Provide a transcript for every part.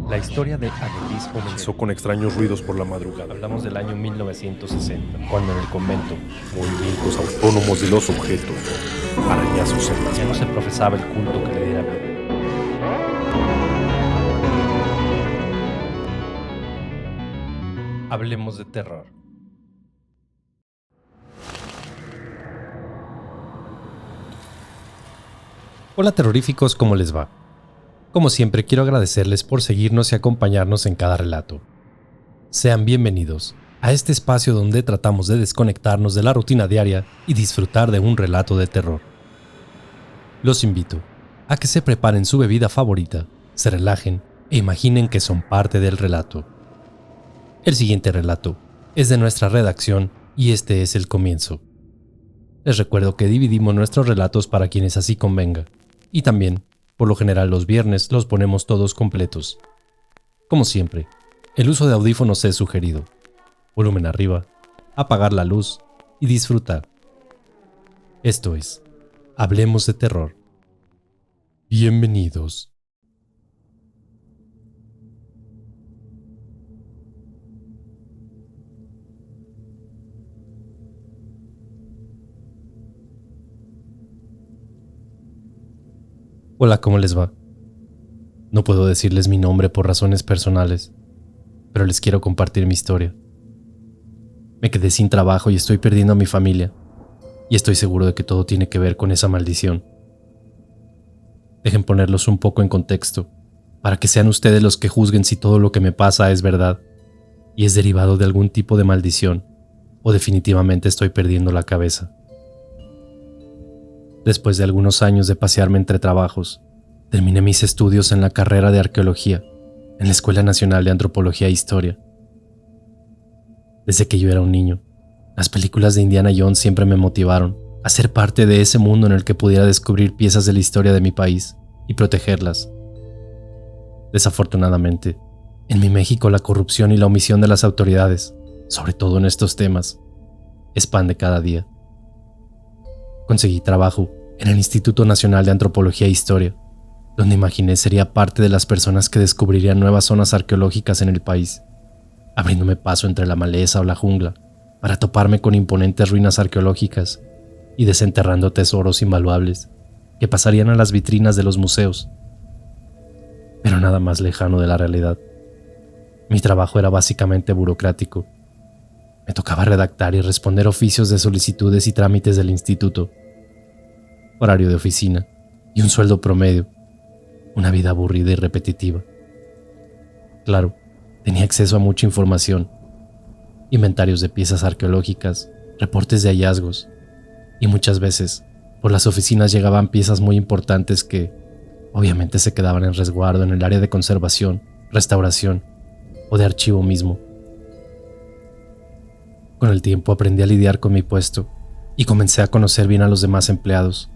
La historia de Adelis comenzó Con extraños ruidos por la madrugada. Hablamos del año 1960, cuando en el convento Movimientos autónomos de los objetos. Arañazos en las ya no se paredes. profesaba el culto que le diera vida. Hablemos de terror. Hola terroríficos, ¿cómo les va? Como siempre, quiero agradecerles por seguirnos y acompañarnos en cada relato. Sean bienvenidos a este espacio donde tratamos de desconectarnos de la rutina diaria y disfrutar de un relato de terror. Los invito a que se preparen su bebida favorita, se relajen e imaginen que son parte del relato. El siguiente relato es de nuestra redacción y este es el comienzo. Les recuerdo que dividimos nuestros relatos para quienes así convenga, y también, por lo general los viernes, los ponemos todos completos. Como siempre, el uso de audífonos es sugerido. Volumen arriba, apagar la luz y disfrutar. Esto es, Hablemos de Terror. Bienvenidos. Hola, ¿cómo les va? No puedo decirles mi nombre por razones personales, pero les quiero compartir mi historia. Me quedé sin trabajo y estoy perdiendo a mi familia, y estoy seguro de que todo tiene que ver con esa maldición. Dejen ponerlos un poco en contexto, para que sean ustedes los que juzguen si todo lo que me pasa es verdad, y es derivado de algún tipo de maldición, o definitivamente estoy perdiendo la cabeza. Después de algunos años de pasearme entre trabajos, terminé mis estudios en la carrera de arqueología, en la Escuela Nacional de Antropología e Historia. Desde que yo era un niño, las películas de Indiana Jones siempre me motivaron a ser parte de ese mundo en el que pudiera descubrir piezas de la historia de mi país y protegerlas. Desafortunadamente, en mi México la corrupción y la omisión de las autoridades, sobre todo en estos temas, es pan de cada día. Conseguí trabajo en el Instituto Nacional de Antropología e Historia, donde imaginé sería parte de las personas que descubrirían nuevas zonas arqueológicas en el país, abriéndome paso entre la maleza o la jungla para toparme con imponentes ruinas arqueológicas y desenterrando tesoros invaluables que pasarían a las vitrinas de los museos. Pero nada más lejano de la realidad. Mi trabajo era básicamente burocrático. Me tocaba redactar y responder oficios de solicitudes y trámites del instituto. Horario de oficina y un sueldo promedio. Una vida aburrida y repetitiva. Claro, tenía acceso a mucha información. Inventarios de piezas arqueológicas, reportes de hallazgos. Y muchas veces, por las oficinas llegaban piezas muy importantes que, obviamente, se quedaban en resguardo en el área de conservación, restauración o de archivo mismo. Con el tiempo aprendí a lidiar con mi puesto y comencé a conocer bien a los demás empleados,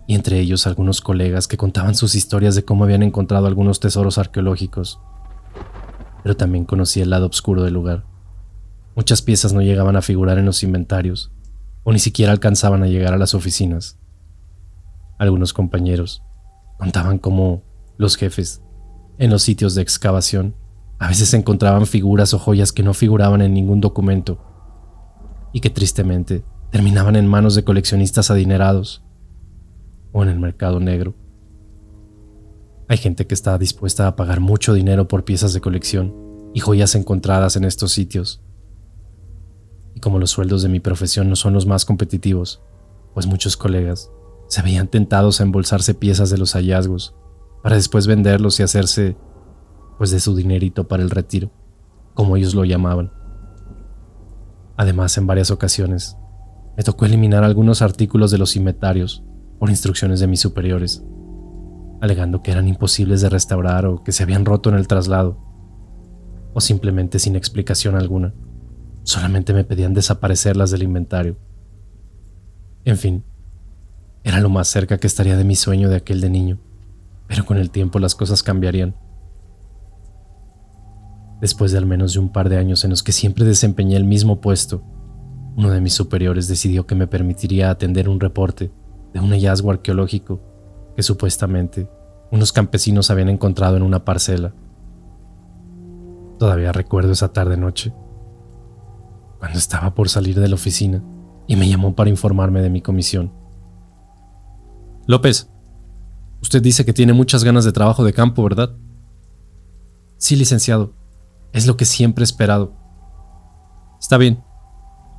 y entre ellos algunos colegas que contaban sus historias de cómo habían encontrado algunos tesoros arqueológicos. Pero también conocí el lado oscuro del lugar. Muchas piezas no llegaban a figurar en los inventarios, o ni siquiera alcanzaban a llegar a las oficinas. Algunos compañeros contaban cómo los jefes, en los sitios de excavación, a veces encontraban figuras o joyas que no figuraban en ningún documento, y que tristemente terminaban en manos de coleccionistas adinerados o en el mercado negro. Hay gente que está dispuesta a pagar mucho dinero por piezas de colección y joyas encontradas en estos sitios. Y como los sueldos de mi profesión no son los más competitivos, pues muchos colegas se veían tentados a embolsarse piezas de los hallazgos para después venderlos y hacerse, pues, de su dinerito para el retiro, como ellos lo llamaban. Además, en varias ocasiones, me tocó eliminar algunos artículos de los inventarios por instrucciones de mis superiores, alegando que eran imposibles de restaurar o que se habían roto en el traslado, o simplemente sin explicación alguna. Solamente me pedían desaparecerlas del inventario. En fin, era lo más cerca que estaría de mi sueño de aquel de niño, pero con el tiempo las cosas cambiarían. Después de al menos de un par de años en los que siempre desempeñé el mismo puesto, uno de mis superiores decidió que me permitiría atender un reporte de un hallazgo arqueológico que supuestamente unos campesinos habían encontrado en una parcela. Todavía recuerdo esa tarde-noche, cuando estaba por salir de la oficina y me llamó para informarme de mi comisión. López, usted dice que tiene muchas ganas de trabajo de campo, ¿verdad? Sí, licenciado. Es lo que siempre he esperado. Está bien.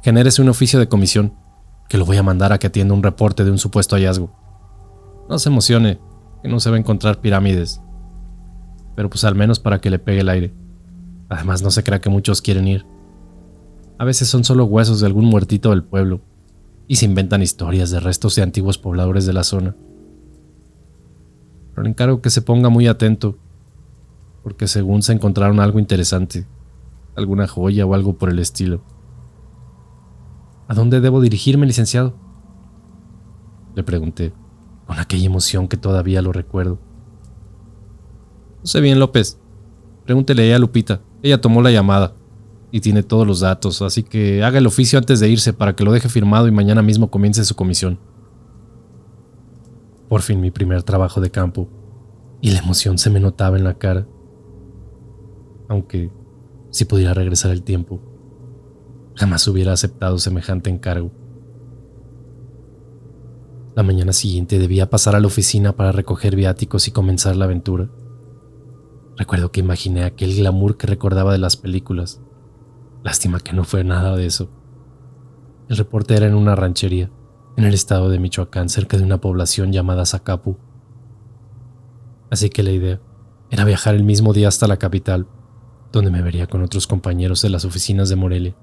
Genérese un oficio de comisión, que lo voy a mandar a que atienda un reporte de un supuesto hallazgo. No se emocione, que no se va a encontrar pirámides. Pero pues al menos para que le pegue el aire. Además no se crea que muchos quieren ir. A veces son solo huesos de algún muertito del pueblo, y se inventan historias de restos de antiguos pobladores de la zona. Pero le encargo que se ponga muy atento, porque según se encontraron algo interesante, alguna joya o algo por el estilo. ¿A dónde debo dirigirme, licenciado?, le pregunté, con aquella emoción que todavía lo recuerdo. No sé bien, López. Pregúntele a Lupita. Ella tomó la llamada y tiene todos los datos, así que haga el oficio antes de irse para que lo deje firmado y mañana mismo comience su comisión. Por fin mi primer trabajo de campo, y la emoción se me notaba en la cara. Aunque, si pudiera regresar el tiempo, jamás hubiera aceptado semejante encargo. La mañana siguiente debía pasar a la oficina para recoger viáticos y comenzar la aventura. Recuerdo que imaginé aquel glamour que recordaba de las películas. Lástima que no fue nada de eso. El reporte era en una ranchería, en el estado de Michoacán, cerca de una población llamada Zacapu. Así que la idea era viajar el mismo día hasta la capital, donde me vería con otros compañeros de las oficinas de Morelia,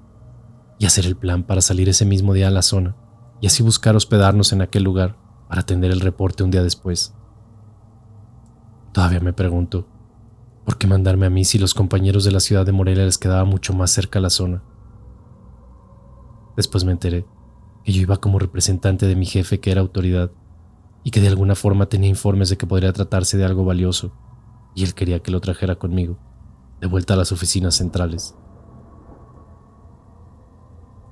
y hacer el plan para salir ese mismo día a la zona, y así buscar hospedarnos en aquel lugar para atender el reporte un día después. Todavía me pregunto, ¿por qué mandarme a mí si los compañeros de la ciudad de Morelia les quedaba mucho más cerca la zona? Después me enteré que yo iba como representante de mi jefe, que era autoridad, y que de alguna forma tenía informes de que podría tratarse de algo valioso, y él quería que lo trajera conmigo, de vuelta a las oficinas centrales.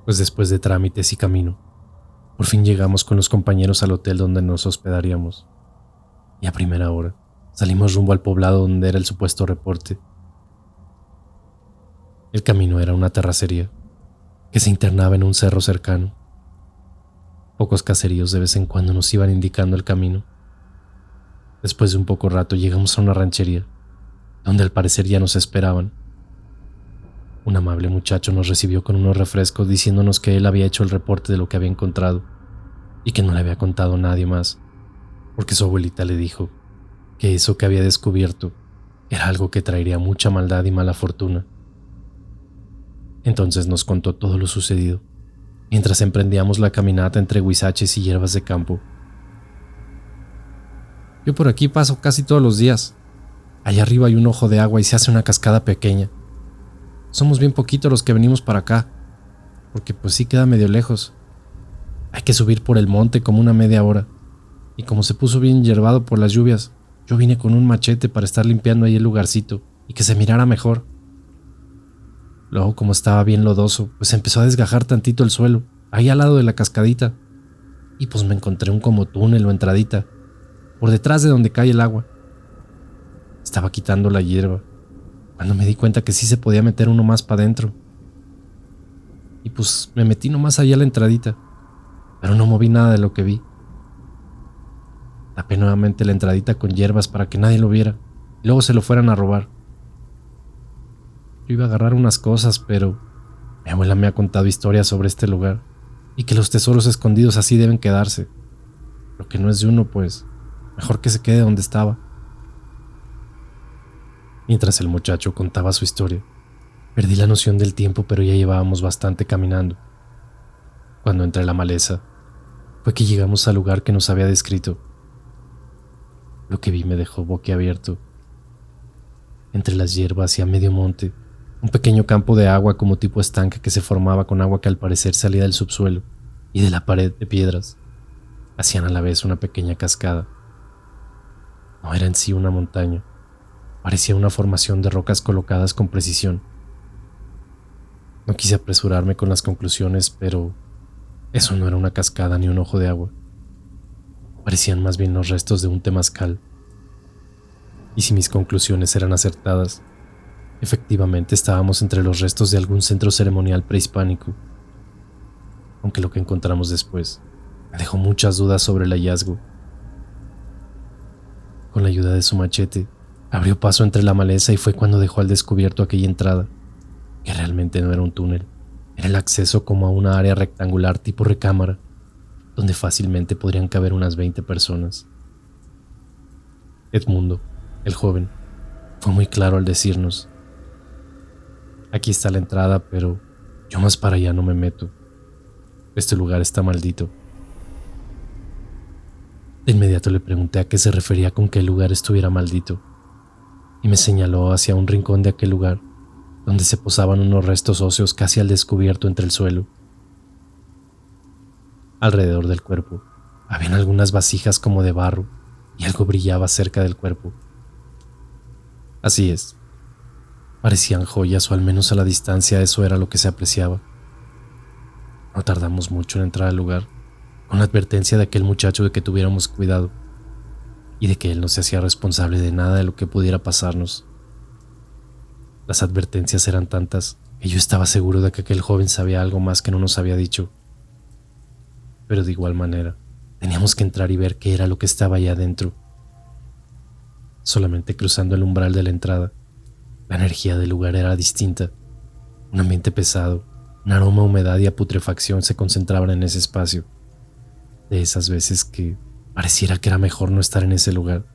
Pues después de trámites y camino, por fin llegamos con los compañeros al hotel donde nos hospedaríamos, y a primera hora salimos rumbo al poblado donde era el supuesto reporte. El camino era una terracería que se internaba en un cerro cercano. Pocos caseríos de vez en cuando nos iban indicando el camino. Después de un poco rato llegamos a una ranchería, donde al parecer ya nos esperaban. Un amable muchacho nos recibió con unos refrescos diciéndonos que él había hecho el reporte de lo que había encontrado y que no le había contado a nadie más, porque su abuelita le dijo que eso que había descubierto era algo que traería mucha maldad y mala fortuna. Entonces nos contó todo lo sucedido, mientras emprendíamos la caminata entre huizaches y hierbas de campo. Yo por aquí paso casi todos los días. Allá arriba hay un ojo de agua y se hace una cascada pequeña. Somos bien poquitos los que venimos para acá, porque pues sí queda medio lejos. Hay que subir por el monte como una media hora, y como se puso bien hierbado por las lluvias, yo vine con un machete para estar limpiando ahí el lugarcito y que se mirara mejor. Luego, como estaba bien lodoso, pues empezó a desgajar tantito el suelo, ahí al lado de la cascadita, y pues me encontré un como túnel o entradita, por detrás de donde cae el agua. Estaba quitando la hierba, cuando me di cuenta que sí se podía meter uno más para adentro. Y pues me metí nomás allá a la entradita, pero no moví nada de lo que vi. Tapé nuevamente la entradita con hierbas para que nadie lo viera, y luego se lo fueran a robar. Yo iba a agarrar unas cosas, pero mi abuela me ha contado historias sobre este lugar, y que los tesoros escondidos así deben quedarse. Lo que no es de uno, pues, mejor que se quede donde estaba. Mientras el muchacho contaba su historia, perdí la noción del tiempo, pero ya llevábamos bastante caminando. Cuando entré a la maleza, fue que llegamos al lugar que nos había descrito. Lo que vi me dejó boquiabierto. Entre las hierbas y a medio monte, un pequeño campo de agua como tipo estanque que se formaba con agua que al parecer salía del subsuelo y de la pared de piedras. Hacían a la vez una pequeña cascada. No era en sí una montaña, parecía una formación de rocas colocadas con precisión. No quise apresurarme con las conclusiones, pero eso no era una cascada ni un ojo de agua. Parecían más bien los restos de un temazcal. Y si mis conclusiones eran acertadas, Efectivamente estábamos entre los restos de algún centro ceremonial prehispánico, aunque lo que encontramos después me dejó muchas dudas sobre el hallazgo. Con la ayuda de su machete, abrió paso entre la maleza y fue cuando dejó al descubierto aquella entrada, que realmente no era un túnel, era el acceso como a una área rectangular tipo recámara, donde fácilmente podrían caber unas 20 personas. Edmundo, el joven, fue muy claro al decirnos: aquí está la entrada, pero yo más para allá no me meto. Este lugar está maldito. De inmediato le pregunté a qué se refería con que el lugar estuviera maldito, y me señaló hacia un rincón de aquel lugar, donde se posaban unos restos óseos casi al descubierto entre el suelo. Alrededor del cuerpo habían algunas vasijas como de barro, y algo brillaba cerca del cuerpo. Así es. Parecían joyas, o al menos a la distancia eso era lo que se apreciaba. No tardamos mucho en entrar al lugar, con la advertencia de aquel muchacho de que tuviéramos cuidado, y de que él no se hacía responsable de nada de lo que pudiera pasarnos. Las advertencias eran tantas que yo estaba seguro de que aquel joven sabía algo más que no nos había dicho. Pero de igual manera, teníamos que entrar y ver qué era lo que estaba allá adentro. Solamente cruzando el umbral de la entrada, la energía del lugar era distinta. Un ambiente pesado, un aroma a humedad y a putrefacción se concentraban en ese espacio. De esas veces que pareciera que era mejor no estar en ese lugar.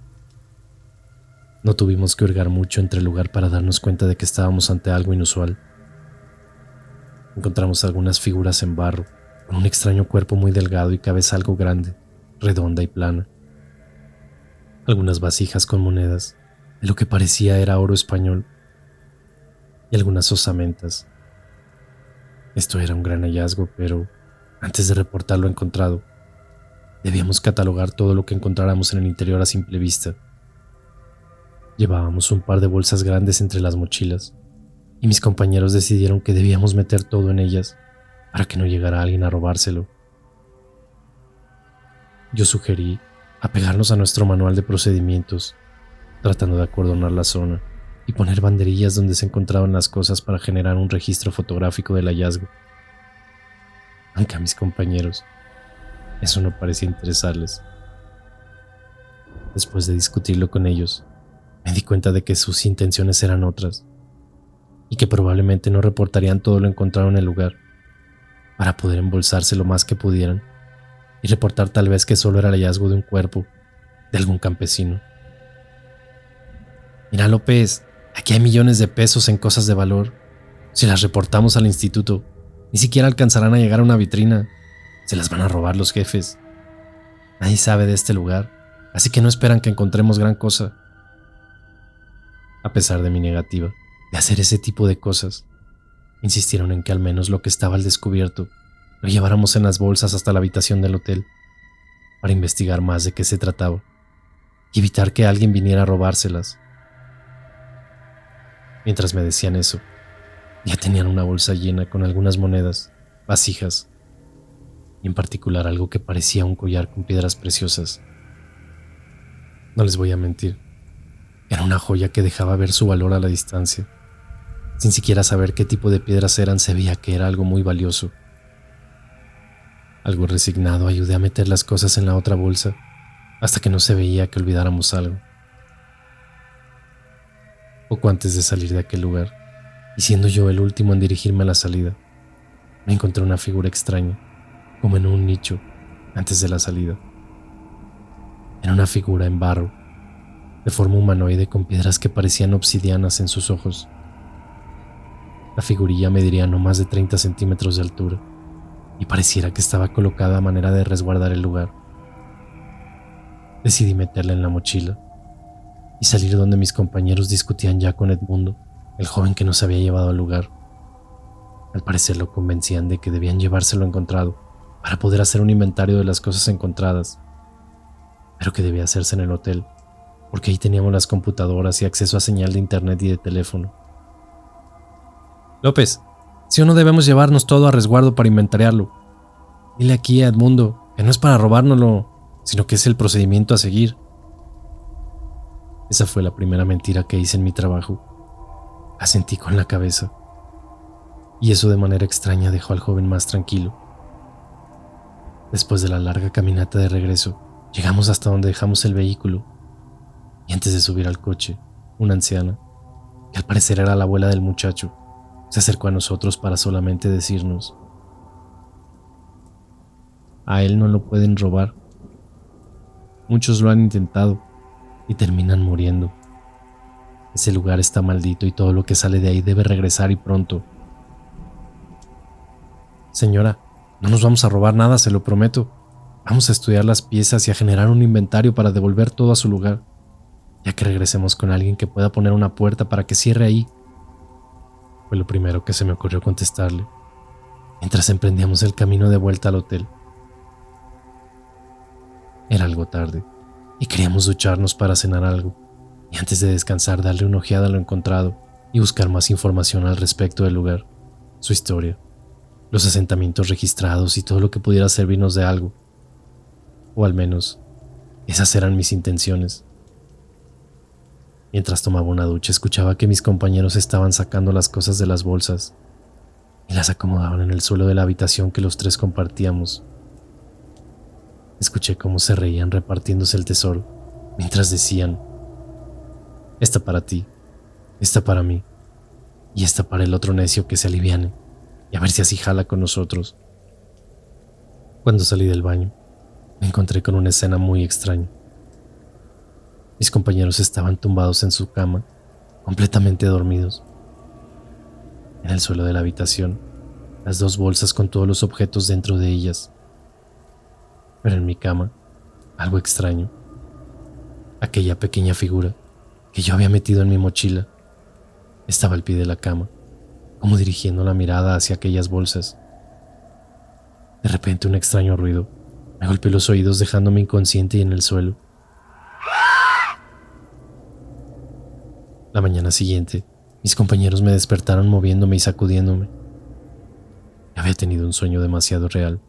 No tuvimos que hurgar mucho entre el lugar para darnos cuenta de que estábamos ante algo inusual. Encontramos algunas figuras en barro, con un extraño cuerpo muy delgado y cabeza algo grande, redonda y plana. Algunas vasijas con monedas, de lo que parecía era oro español, y algunas osamentas. Esto era un gran hallazgo, pero antes de reportar lo encontrado, debíamos catalogar todo lo que encontráramos en el interior a simple vista. Llevábamos un par de bolsas grandes entre las mochilas, y mis compañeros decidieron que debíamos meter todo en ellas para que no llegara alguien a robárselo. Yo sugerí apegarnos a nuestro manual de procedimientos, tratando de acordonar la zona y poner banderillas donde se encontraban las cosas para generar un registro fotográfico del hallazgo. Aunque a mis compañeros eso no parecía interesarles. Después de discutirlo con ellos, me di cuenta de que sus intenciones eran otras y que probablemente no reportarían todo lo encontrado en el lugar para poder embolsarse lo más que pudieran y reportar tal vez que solo era el hallazgo de un cuerpo de algún campesino. Mira, López, aquí hay millones de pesos en cosas de valor. Si las reportamos al instituto, ni siquiera alcanzarán a llegar a una vitrina. Se las van a robar los jefes. Nadie sabe de este lugar, así que no esperan que encontremos gran cosa. A pesar de mi negativa de hacer ese tipo de cosas, insistieron en que al menos lo que estaba al descubierto lo lleváramos en las bolsas hasta la habitación del hotel para investigar más de qué se trataba y evitar que alguien viniera a robárselas. Mientras me decían eso, ya tenían una bolsa llena con algunas monedas, vasijas y en particular algo que parecía un collar con piedras preciosas. No les voy a mentir, era una joya que dejaba ver su valor a la distancia. Sin siquiera saber qué tipo de piedras eran, se veía que era algo muy valioso. Algo resignado, ayudé a meter las cosas en la otra bolsa hasta que no se veía que olvidáramos algo. Poco antes de salir de aquel lugar, y siendo yo el último en dirigirme a la salida, me encontré una figura extraña, como en un nicho, antes de la salida. Era una figura en barro, de forma humanoide con piedras que parecían obsidianas en sus ojos. La figurilla mediría no más de 30 centímetros de altura y pareciera que estaba colocada a manera de resguardar el lugar. Decidí meterla en la mochila y salir donde mis compañeros discutían ya con Edmundo, el joven que nos había llevado al lugar. Al parecer lo convencían de que debían llevárselo encontrado para poder hacer un inventario de las cosas encontradas, pero que debía hacerse en el hotel, porque ahí teníamos las computadoras y acceso a señal de internet y de teléfono. López, ¿sí o no debemos llevarnos todo a resguardo para inventariarlo? Dile aquí a Edmundo que no es para robárnoslo, sino que es el procedimiento a seguir. Esa fue la primera mentira que hice en mi trabajo, Asentí con la cabeza, y eso de manera extraña dejó al joven más tranquilo. Después de la larga caminata de regreso, llegamos hasta donde dejamos el vehículo, y antes de subir al coche, una anciana, que al parecer era la abuela del muchacho, se acercó a nosotros para solamente decirnos: a él no lo pueden robar. Muchos lo han intentado y terminan muriendo. Ese lugar está maldito y todo lo que sale de ahí debe regresar y pronto. Señora, no nos vamos a robar nada, se lo prometo. Vamos a estudiar las piezas y a generar un inventario para devolver todo a su lugar, ya que regresemos con alguien que pueda poner una puerta para que cierre ahí. Fue lo primero que se me ocurrió contestarle, mientras emprendíamos el camino de vuelta al hotel. Era algo tarde y queríamos ducharnos para cenar algo, y antes de descansar darle una ojeada a lo encontrado y buscar más información al respecto del lugar, su historia, los asentamientos registrados y todo lo que pudiera servirnos de algo. O al menos, esas eran mis intenciones. Mientras tomaba una ducha, escuchaba que mis compañeros estaban sacando las cosas de las bolsas y las acomodaban en el suelo de la habitación que los tres compartíamos. Escuché cómo se reían repartiéndose el tesoro, mientras decían: esta para ti, esta para mí, y esta para el otro necio que se aliviane, y a ver si así jala con nosotros. Cuando salí del baño, me encontré con una escena muy extraña. Mis compañeros estaban tumbados en su cama, completamente dormidos. En el suelo de la habitación, las dos bolsas con todos los objetos dentro de ellas. Pero en mi cama, algo extraño. Aquella pequeña figura que yo había metido en mi mochila estaba al pie de la cama, como dirigiendo la mirada hacia aquellas bolsas. De repente un extraño ruido me golpeó los oídos, dejándome inconsciente y en el suelo. La mañana siguiente, mis compañeros me despertaron moviéndome y sacudiéndome. Había tenido un sueño demasiado real.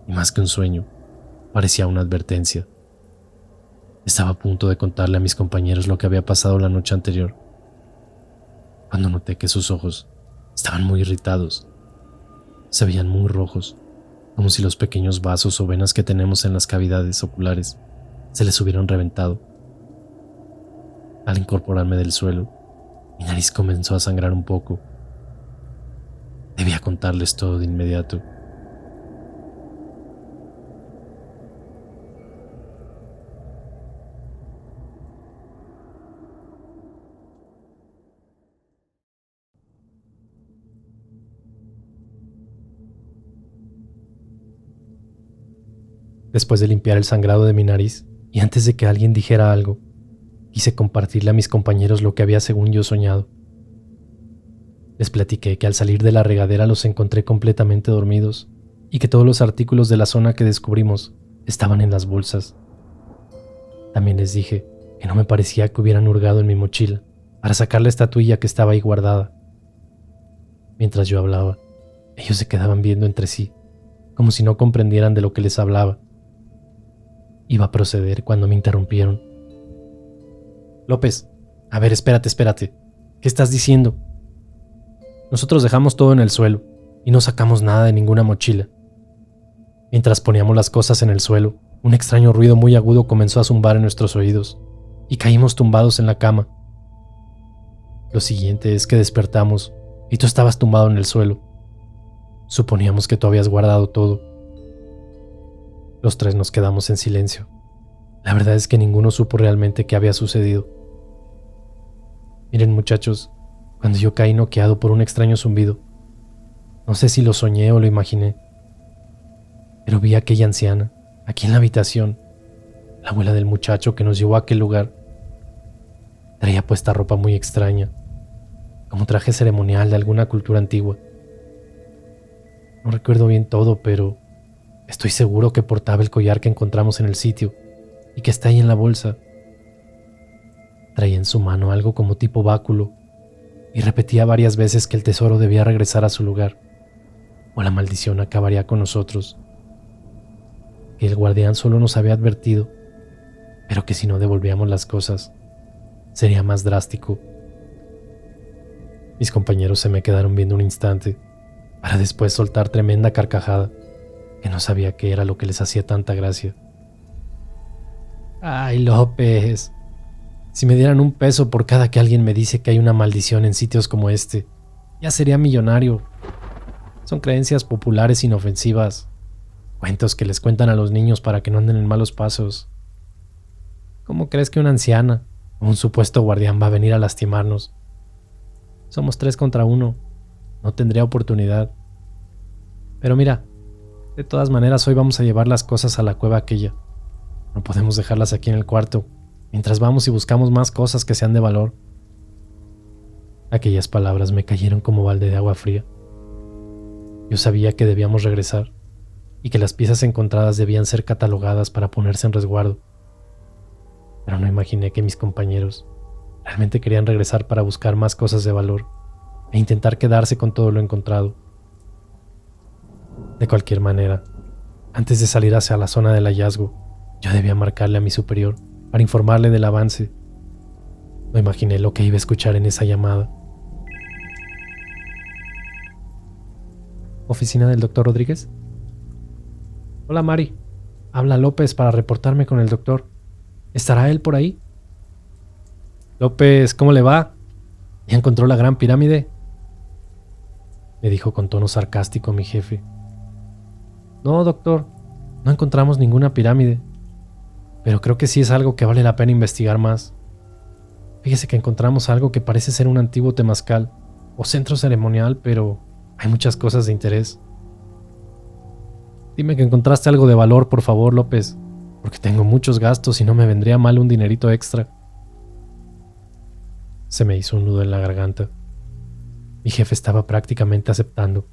Y más que un sueño, parecía una advertencia. Estaba a punto de contarle a mis compañeros lo que había pasado la noche anterior, cuando noté que sus ojos estaban muy irritados. Se veían muy rojos, como si los pequeños vasos o venas que tenemos en las cavidades oculares se les hubieran reventado. Al incorporarme del suelo, mi nariz comenzó a sangrar un poco. Debía contarles todo de inmediato. Después de limpiar el sangrado de mi nariz, y antes de que alguien dijera algo, quise compartirle a mis compañeros lo que había según yo soñado. Les platiqué que al salir de la regadera los encontré completamente dormidos y que todos los artículos de la zona que descubrimos estaban en las bolsas. También les dije que no me parecía que hubieran hurgado en mi mochila para sacar la estatuilla que estaba ahí guardada. Mientras yo hablaba, ellos se quedaban viendo entre sí, como si no comprendieran de lo que les hablaba. Iba a proceder cuando me interrumpieron. López, a ver, espérate. ¿Qué estás diciendo? Nosotros dejamos todo en el suelo y no sacamos nada de ninguna mochila. Mientras poníamos las cosas en el suelo, un extraño ruido muy agudo comenzó a zumbar en nuestros oídos y caímos tumbados en la cama. Lo siguiente es que despertamos y tú estabas tumbado en el suelo. Suponíamos que tú habías guardado todo. Los tres nos quedamos en silencio. La verdad es que ninguno supo realmente qué había sucedido. Miren, muchachos, cuando yo caí noqueado por un extraño zumbido, no sé si lo soñé o lo imaginé, pero vi a aquella anciana, aquí en la habitación, la abuela del muchacho que nos llevó a aquel lugar. Traía puesta ropa muy extraña, como traje ceremonial de alguna cultura antigua. No recuerdo bien todo, pero estoy seguro que portaba el collar que encontramos en el sitio y que está ahí en la bolsa. Traía en su mano algo como tipo báculo y repetía varias veces que el tesoro debía regresar a su lugar o la maldición acabaría con nosotros. Que el guardián solo nos había advertido, pero que si no devolvíamos las cosas, sería más drástico. Mis compañeros se me quedaron viendo un instante, para después soltar tremenda carcajada, que no sabía qué era lo que les hacía tanta gracia. ¡Ay, López! Si me dieran un peso por cada que alguien me dice que hay una maldición en sitios como este, ya sería millonario. Son creencias populares inofensivas, cuentos que les cuentan a los niños para que no anden en malos pasos. ¿Cómo crees que una anciana o un supuesto guardián va a venir a lastimarnos? Somos 3 contra 1. No tendría oportunidad. Pero mira, de todas maneras hoy vamos a llevar las cosas a la cueva aquella. No podemos dejarlas aquí en el cuarto, mientras vamos y buscamos más cosas que sean de valor. Aquellas palabras me cayeron como balde de agua fría. Yo sabía que debíamos regresar y que las piezas encontradas debían ser catalogadas para ponerse en resguardo. Pero no imaginé que mis compañeros realmente querían regresar para buscar más cosas de valor e intentar quedarse con todo lo encontrado. De cualquier manera, antes de salir hacia la zona del hallazgo, yo debía marcarle a mi superior para informarle del avance. No imaginé lo que iba a escuchar en esa llamada. ¿Oficina del doctor Rodríguez? Hola, Mari. Habla López para reportarme con el doctor. ¿Estará él por ahí? López, ¿cómo le va? ¿Ya encontró la Gran Pirámide? Me dijo con tono sarcástico mi jefe. No, doctor, no encontramos ninguna pirámide, pero creo que sí es algo que vale la pena investigar más. Fíjese que encontramos algo que parece ser un antiguo temazcal o centro ceremonial, pero hay muchas cosas de interés. Dime que encontraste algo de valor, por favor, López, porque tengo muchos gastos y no me vendría mal un dinerito extra. Se me hizo un nudo en la garganta. Mi jefe estaba prácticamente aceptando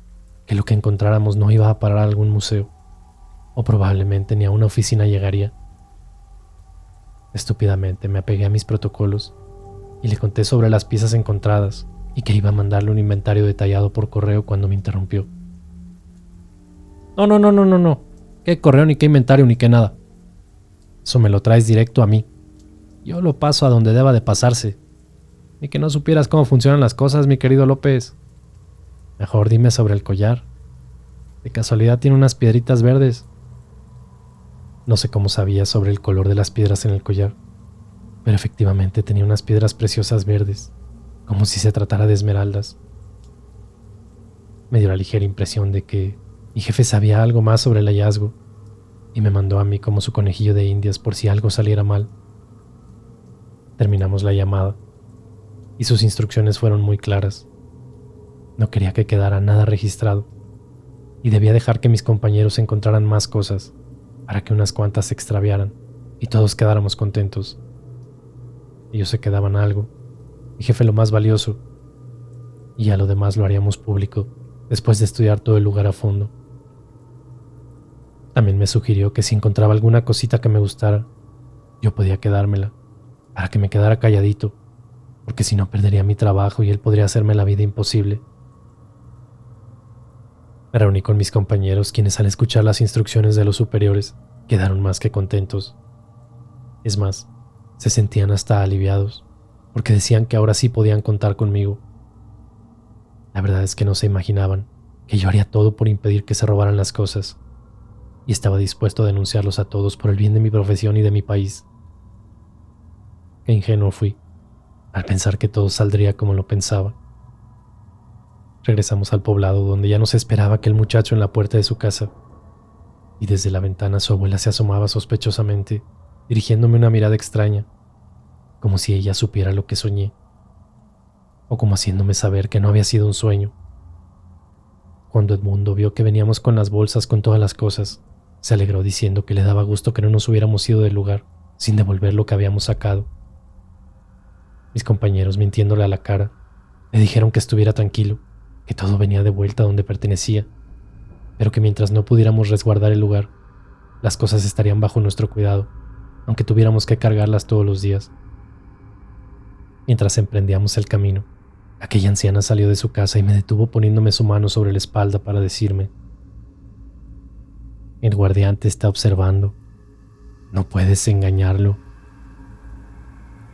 que lo que encontráramos no iba a parar a algún museo, o probablemente ni a una oficina llegaría. Estúpidamente me apegué a mis protocolos y le conté sobre las piezas encontradas y que iba a mandarle un inventario detallado por correo cuando me interrumpió. No. ¿Qué correo, ni qué inventario, ni qué nada? Eso me lo traes directo a mí. Yo lo paso a donde deba de pasarse. Ni que no supieras cómo funcionan las cosas, mi querido López. Mejor dime sobre el collar. De casualidad tiene unas piedritas verdes. No sé cómo sabía sobre el color de las piedras en el collar, pero efectivamente tenía unas piedras preciosas verdes, como si se tratara de esmeraldas. Me dio la ligera impresión de que mi jefe sabía algo más sobre el hallazgo y me mandó a mí como su conejillo de indias por si algo saliera mal. Terminamos la llamada y sus instrucciones fueron muy claras. No quería que quedara nada registrado y debía dejar que mis compañeros encontraran más cosas para que unas cuantas se extraviaran y todos quedáramos contentos. Ellos se quedaban algo, mi jefe lo más valioso, y ya lo demás lo haríamos público después de estudiar todo el lugar a fondo. También me sugirió que si encontraba alguna cosita que me gustara, yo podía quedármela, para que me quedara calladito, porque si no perdería mi trabajo y él podría hacerme la vida imposible. Me reuní con mis compañeros, quienes al escuchar las instrucciones de los superiores quedaron más que contentos. Es más, se sentían hasta aliviados, porque decían que ahora sí podían contar conmigo. La verdad es que no se imaginaban que yo haría todo por impedir que se robaran las cosas, y estaba dispuesto a denunciarlos a todos por el bien de mi profesión y de mi país. Qué ingenuo fui, al pensar que todo saldría como lo pensaba. Regresamos al poblado, donde ya nos esperaba aquel muchacho en la puerta de su casa, y desde la ventana su abuela se asomaba sospechosamente, dirigiéndome una mirada extraña, como si ella supiera lo que soñé, o como haciéndome saber que no había sido un sueño. Cuando Edmundo vio que veníamos con las bolsas con todas las cosas, se alegró diciendo que le daba gusto que no nos hubiéramos ido del lugar sin devolver lo que habíamos sacado. Mis compañeros, mintiéndole a la cara, le dijeron que estuviera tranquilo, que todo venía de vuelta donde pertenecía, pero que mientras no pudiéramos resguardar el lugar, las cosas estarían bajo nuestro cuidado, aunque tuviéramos que cargarlas todos los días. Mientras emprendíamos el camino, aquella anciana salió de su casa y me detuvo poniéndome su mano sobre la espalda para decirme: el guardián te está observando, no puedes engañarlo.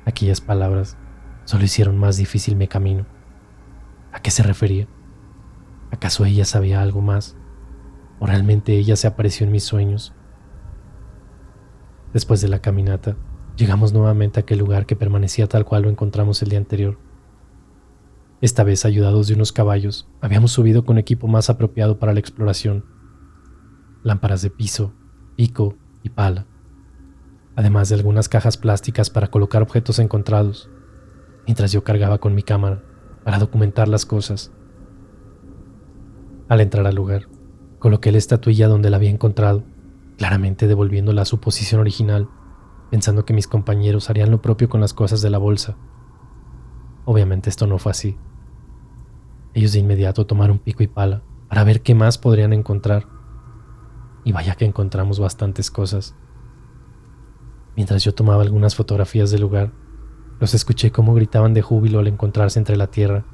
Aquellas palabras solo hicieron más difícil mi camino. ¿A qué se refería? ¿Acaso ella sabía algo más? ¿O realmente ella se apareció en mis sueños? Después de la caminata, llegamos nuevamente a aquel lugar que permanecía tal cual lo encontramos el día anterior. Esta vez, ayudados de unos caballos, habíamos subido con equipo más apropiado para la exploración: lámparas de piso, pico y pala, además de algunas cajas plásticas para colocar objetos encontrados, mientras yo cargaba con mi cámara para documentar las cosas. Al entrar al lugar, coloqué la estatuilla donde la había encontrado, claramente devolviéndola a su posición original, pensando que mis compañeros harían lo propio con las cosas de la bolsa. Obviamente esto no fue así. Ellos de inmediato tomaron pico y pala para ver qué más podrían encontrar. Y vaya que encontramos bastantes cosas. Mientras yo tomaba algunas fotografías del lugar, los escuché cómo gritaban de júbilo al encontrarse entre la tierra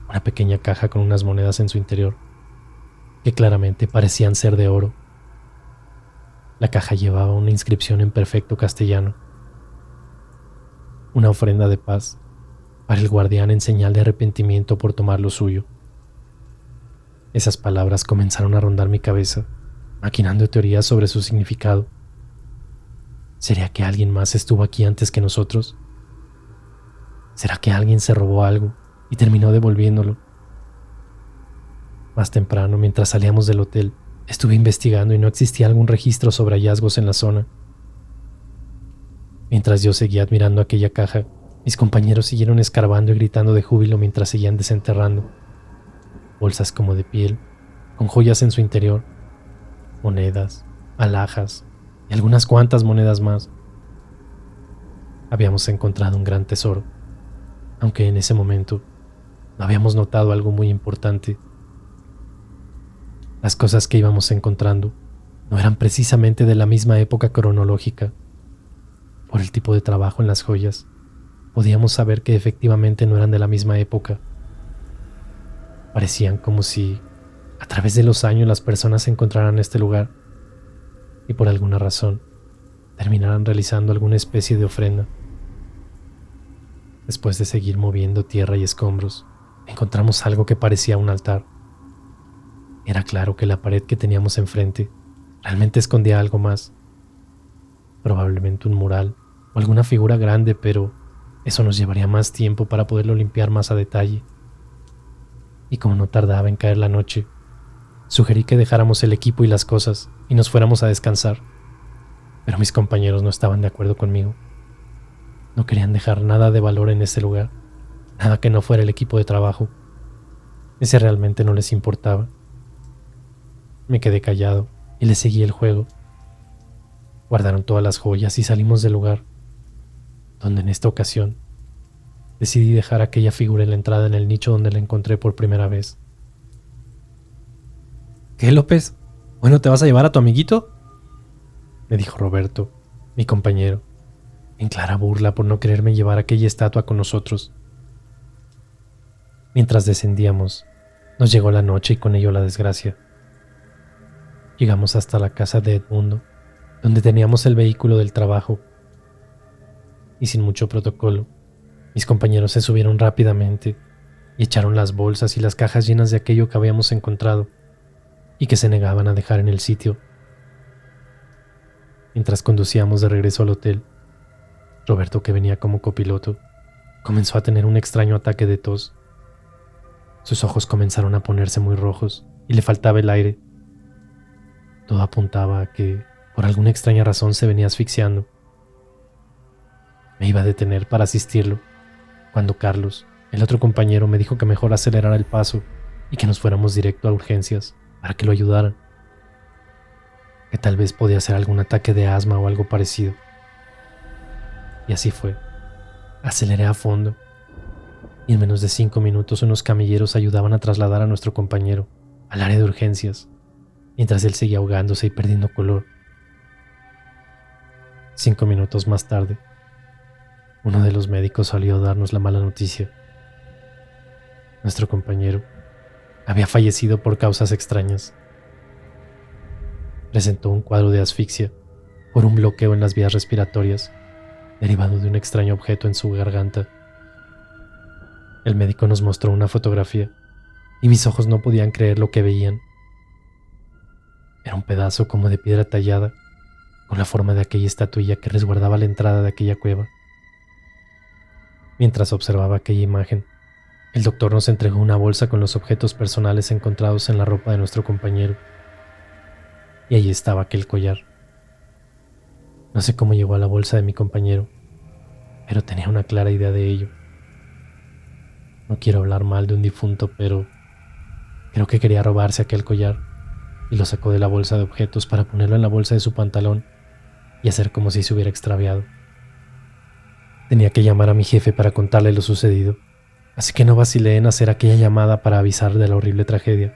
una pequeña caja con unas monedas en su interior, que claramente parecían ser de oro. La caja llevaba una inscripción en perfecto castellano: una ofrenda de paz para el guardián en señal de arrepentimiento por tomar lo suyo. Esas palabras comenzaron a rondar mi cabeza, maquinando teorías sobre su significado. ¿Sería que alguien más estuvo aquí antes que nosotros? ¿Será que alguien se robó algo y terminó devolviéndolo? Más temprano, mientras salíamos del hotel, estuve investigando y no existía algún registro sobre hallazgos en la zona. Mientras yo seguía admirando aquella caja, mis compañeros siguieron escarbando y gritando de júbilo mientras seguían desenterrando bolsas como de piel, con joyas en su interior, monedas, alhajas y algunas cuantas monedas más. Habíamos encontrado un gran tesoro, aunque en ese momento no habíamos notado algo muy importante. Las cosas que íbamos encontrando no eran precisamente de la misma época cronológica. Por el tipo de trabajo en las joyas, podíamos saber que efectivamente no eran de la misma época. Parecían como si, a través de los años, las personas encontraran este lugar y por alguna razón terminaran realizando alguna especie de ofrenda. Después de seguir moviendo tierra y escombros, encontramos algo que parecía un altar. Era claro que la pared que teníamos enfrente realmente escondía algo más, probablemente un mural o alguna figura grande, pero eso nos llevaría más tiempo para poderlo limpiar más a detalle. Y como no tardaba en caer la noche, sugerí que dejáramos el equipo y las cosas y nos fuéramos a descansar, pero mis compañeros no estaban de acuerdo conmigo. No querían dejar nada de valor en este lugar, nada que no fuera el equipo de trabajo. Ese realmente no les importaba. Me quedé callado y les seguí el juego. Guardaron todas las joyas y salimos del lugar, donde en esta ocasión decidí dejar aquella figura en la entrada en el nicho donde la encontré por primera vez. ¿Qué, López? ¿Bueno, te vas a llevar a tu amiguito?, me dijo Roberto, mi compañero, en clara burla por no quererme llevar aquella estatua con nosotros. Mientras descendíamos, nos llegó la noche y con ello la desgracia. Llegamos hasta la casa de Edmundo, donde teníamos el vehículo del trabajo, y sin mucho protocolo, mis compañeros se subieron rápidamente y echaron las bolsas y las cajas llenas de aquello que habíamos encontrado y que se negaban a dejar en el sitio. Mientras conducíamos de regreso al hotel, Roberto, que venía como copiloto, comenzó a tener un extraño ataque de tos. Sus ojos comenzaron a ponerse muy rojos y le faltaba el aire. Todo apuntaba a que, por alguna extraña razón, se venía asfixiando. Me iba a detener para asistirlo, cuando Carlos, el otro compañero, me dijo que mejor acelerara el paso y que nos fuéramos directo a urgencias para que lo ayudaran, que tal vez podía ser algún ataque de asma o algo parecido. Y así fue. Aceleré a fondo y en menos de 5 minutos unos camilleros ayudaban a trasladar a nuestro compañero al área de urgencias, mientras él seguía ahogándose y perdiendo color. 5 minutos más tarde, uno de los médicos salió a darnos la mala noticia. Nuestro compañero había fallecido por causas extrañas. Presentó un cuadro de asfixia por un bloqueo en las vías respiratorias, derivado de un extraño objeto en su garganta. El médico nos mostró una fotografía y mis ojos no podían creer lo que veían. Era un pedazo como de piedra tallada, con la forma de aquella estatuilla que resguardaba la entrada de aquella cueva. Mientras observaba aquella imagen, el doctor nos entregó una bolsa con los objetos personales encontrados en la ropa de nuestro compañero. Y allí estaba aquel collar. No sé cómo llegó a la bolsa de mi compañero, pero tenía una clara idea de ello. No quiero hablar mal de un difunto, pero creo que quería robarse aquel collar y lo sacó de la bolsa de objetos para ponerlo en la bolsa de su pantalón y hacer como si se hubiera extraviado. Tenía que llamar a mi jefe para contarle lo sucedido, así que no vacilé en hacer aquella llamada para avisar de la horrible tragedia.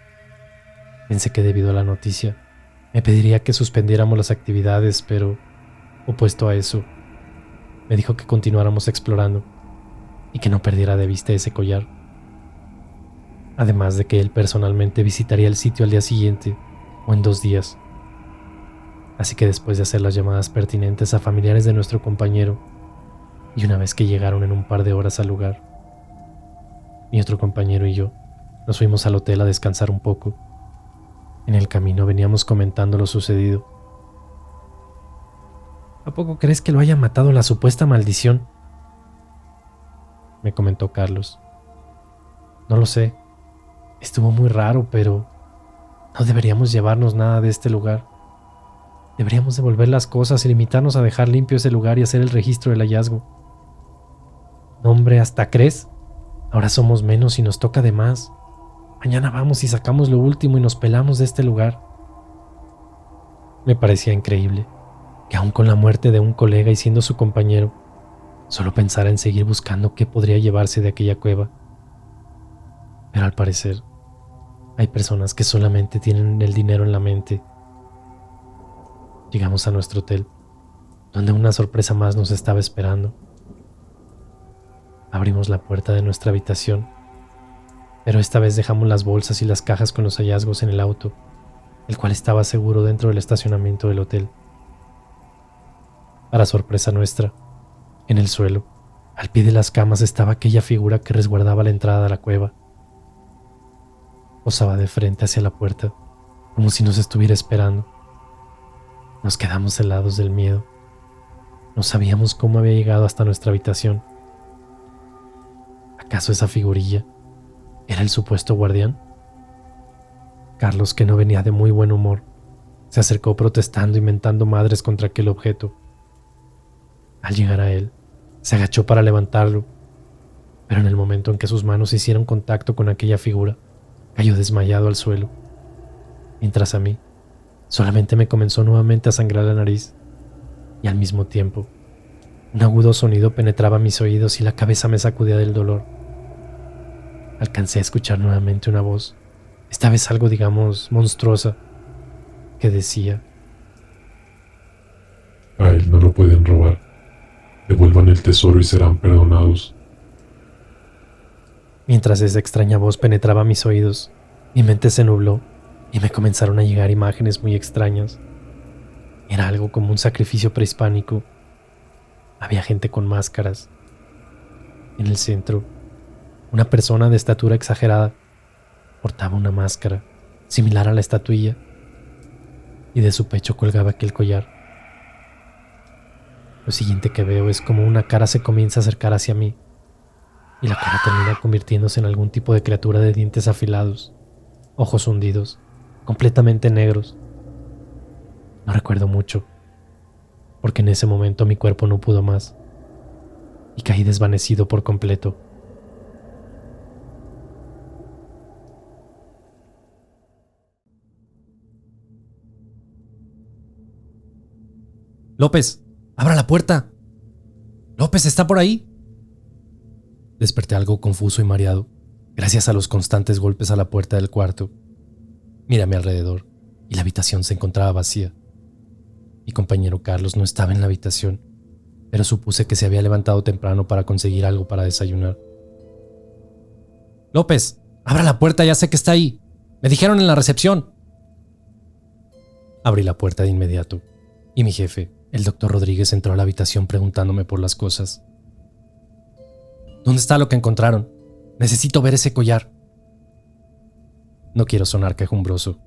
Pensé que debido a la noticia me pediría que suspendiéramos las actividades, pero opuesto a eso, me dijo que continuáramos explorando y que no perdiera de vista ese collar. Además de que él personalmente visitaría el sitio al día siguiente o en 2 días. Así que después de hacer las llamadas pertinentes a familiares de nuestro compañero, y una vez que llegaron en un par de horas al lugar, mi otro compañero y yo nos fuimos al hotel a descansar un poco. En el camino veníamos comentando lo sucedido. ¿A poco crees que lo haya matado la supuesta maldición?, me comentó Carlos. No lo sé. Estuvo muy raro, pero no deberíamos llevarnos nada de este lugar. Deberíamos devolver las cosas y limitarnos a dejar limpio ese lugar y hacer el registro del hallazgo. No, hombre, ¿hasta crees? Ahora somos menos y nos toca de más. Mañana vamos y sacamos lo último y nos pelamos de este lugar. Me parecía increíble que aun con la muerte de un colega y siendo su compañero, solo pensara en seguir buscando qué podría llevarse de aquella cueva. Pero al parecer, hay personas que solamente tienen el dinero en la mente. Llegamos a nuestro hotel, donde una sorpresa más nos estaba esperando. Abrimos la puerta de nuestra habitación, pero esta vez dejamos las bolsas y las cajas con los hallazgos en el auto, el cual estaba seguro dentro del estacionamiento del hotel. Para sorpresa nuestra, en el suelo, al pie de las camas, estaba aquella figura que resguardaba la entrada a la cueva. Posaba de frente hacia la puerta, como si nos estuviera esperando. Nos quedamos helados del miedo. No sabíamos cómo había llegado hasta nuestra habitación. ¿Acaso esa figurilla era el supuesto guardián? Carlos, que no venía de muy buen humor, se acercó protestando y mentando madres contra aquel objeto. Al llegar a él, se agachó para levantarlo, pero en el momento en que sus manos hicieron contacto con aquella figura, cayó desmayado al suelo, mientras a mí solamente me comenzó nuevamente a sangrar la nariz, y al mismo tiempo, un agudo sonido penetraba mis oídos y la cabeza me sacudía del dolor. Alcancé a escuchar nuevamente una voz, esta vez algo, digamos, monstruosa, que decía: a él no lo pueden robar. Devuelvan el tesoro y serán perdonados. Mientras esa extraña voz penetraba mis oídos, mi mente se nubló y me comenzaron a llegar imágenes muy extrañas. Era algo como un sacrificio prehispánico. Había gente con máscaras. En el centro, una persona de estatura exagerada portaba una máscara similar a la estatuilla y de su pecho colgaba aquel collar. Lo siguiente que veo es como una cara se comienza a acercar hacia mí y la cara termina convirtiéndose en algún tipo de criatura de dientes afilados, ojos hundidos, completamente negros. No recuerdo mucho, porque en ese momento mi cuerpo no pudo más y caí desvanecido por completo. López, abra la puerta. López, ¿está por ahí? Desperté algo confuso y mareado, gracias a los constantes golpes a la puerta del cuarto. Miré a mi alrededor y la habitación se encontraba vacía. Mi compañero Carlos no estaba en la habitación, pero supuse que se había levantado temprano para conseguir algo para desayunar. López, abra la puerta, ya sé que está ahí. Me dijeron en la recepción. Abrí la puerta de inmediato y mi jefe, el doctor Rodríguez, entró a la habitación preguntándome por las cosas. ¿Dónde está lo que encontraron? Necesito ver ese collar. No quiero sonar quejumbroso,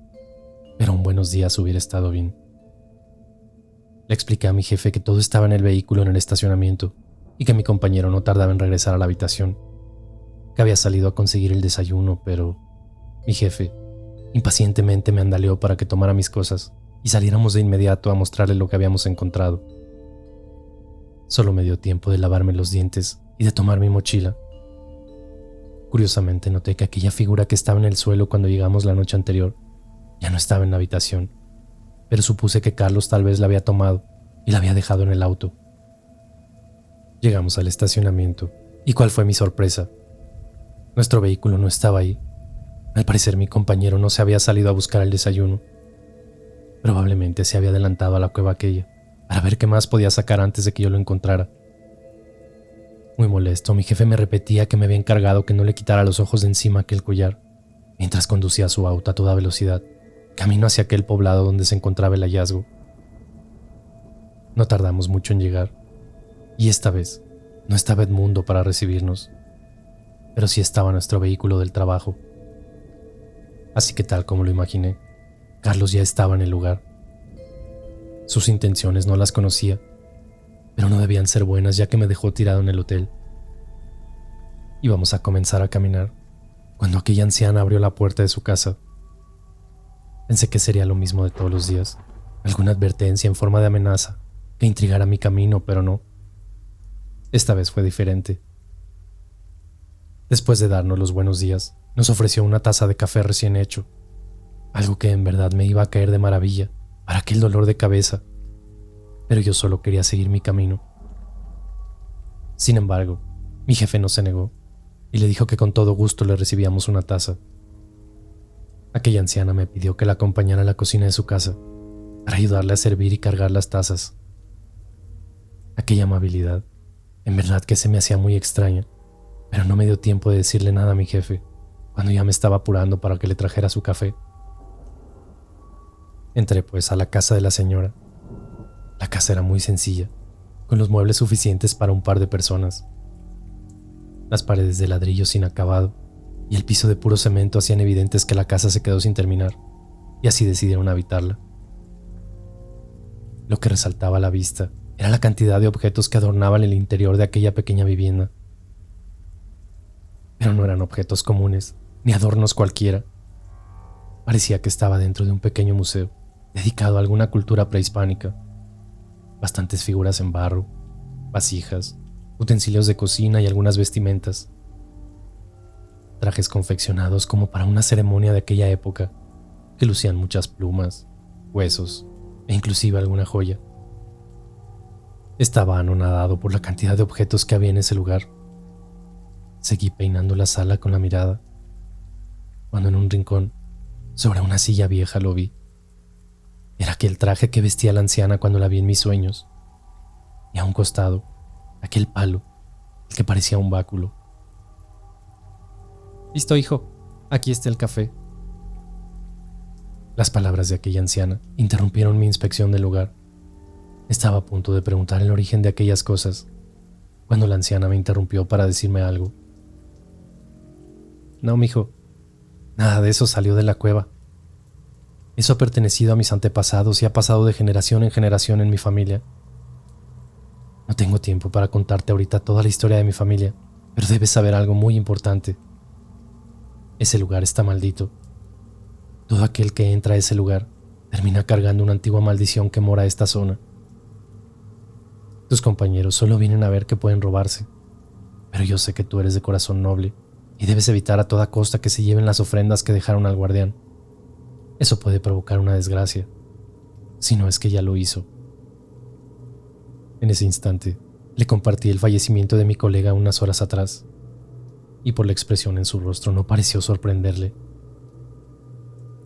pero un buenos días hubiera estado bien. Le expliqué a mi jefe que todo estaba en el vehículo en el estacionamiento y que mi compañero no tardaba en regresar a la habitación, que había salido a conseguir el desayuno, pero mi jefe impacientemente me andaleó para que tomara mis cosas y saliéramos de inmediato a mostrarle lo que habíamos encontrado. Solo me dio tiempo de lavarme los dientes y de tomar mi mochila. Curiosamente noté que aquella figura que estaba en el suelo cuando llegamos la noche anterior ya no estaba en la habitación, pero supuse que Carlos tal vez la había tomado y la había dejado en el auto. Llegamos al estacionamiento y ¿cuál fue mi sorpresa? Nuestro vehículo no estaba ahí. Al parecer mi compañero no se había salido a buscar el desayuno. Probablemente se había adelantado a la cueva aquella para ver qué más podía sacar antes de que yo lo encontrara. Muy molesto, mi jefe me repetía que me había encargado que no le quitara los ojos de encima aquel collar, mientras conducía su auto a toda velocidad, camino hacia aquel poblado donde se encontraba el hallazgo. No tardamos mucho en llegar, y esta vez no estaba Edmundo para recibirnos, pero sí estaba nuestro vehículo del trabajo. Así que tal como lo imaginé, Carlos ya estaba en el lugar. Sus intenciones no las conocía, pero no debían ser buenas ya que me dejó tirado en el hotel. Íbamos a comenzar a caminar cuando aquella anciana abrió la puerta de su casa. Pensé que sería lo mismo de todos los días, alguna advertencia en forma de amenaza que intrigara mi camino, pero no. Esta vez fue diferente. Después de darnos los buenos días, nos ofreció una taza de café recién hecho, algo que en verdad me iba a caer de maravilla para aquel dolor de cabeza, pero yo solo quería seguir mi camino. Sin embargo, mi jefe no se negó y le dijo que con todo gusto le recibíamos una taza. Aquella anciana me pidió que la acompañara a la cocina de su casa para ayudarle a servir y cargar las tazas. Aquella amabilidad, en verdad que se me hacía muy extraña, pero no me dio tiempo de decirle nada a mi jefe cuando ya me estaba apurando para que le trajera su café. Entré pues a la casa de la señora. La casa era muy sencilla, con los muebles suficientes para un par de personas. Las paredes de ladrillo sin acabado y el piso de puro cemento hacían evidentes que la casa se quedó sin terminar, y así decidieron habitarla. Lo que resaltaba a la vista era la cantidad de objetos que adornaban el interior de aquella pequeña vivienda. Pero no eran objetos comunes, ni adornos cualquiera. Parecía que estaba dentro de un pequeño museo, dedicado a alguna cultura prehispánica. Bastantes figuras en barro, vasijas, utensilios de cocina y algunas vestimentas. Trajes confeccionados como para una ceremonia de aquella época, que lucían muchas plumas, huesos e inclusive alguna joya. Estaba anonadado por la cantidad de objetos que había en ese lugar. Seguí peinando la sala con la mirada, cuando en un rincón, sobre una silla vieja, lo vi. Era aquel traje que vestía la anciana cuando la vi en mis sueños, y a un costado, aquel palo, el que parecía un báculo. «Listo, hijo, aquí está el café». Las palabras de aquella anciana interrumpieron mi inspección del lugar. Estaba a punto de preguntar el origen de aquellas cosas, cuando la anciana me interrumpió para decirme algo. «No, mijo, nada de eso salió de la cueva. Eso ha pertenecido a mis antepasados y ha pasado de generación en generación en mi familia. No tengo tiempo para contarte ahorita toda la historia de mi familia, pero debes saber algo muy importante. Ese lugar está maldito. Todo aquel que entra a ese lugar termina cargando una antigua maldición que mora esta zona. Tus compañeros solo vienen a ver qué pueden robarse, pero yo sé que tú eres de corazón noble y debes evitar a toda costa que se lleven las ofrendas que dejaron al guardián. Eso puede provocar una desgracia, si no es que ya lo hizo». En ese instante, le compartí el fallecimiento de mi colega unas horas atrás, y por la expresión en su rostro no pareció sorprenderle.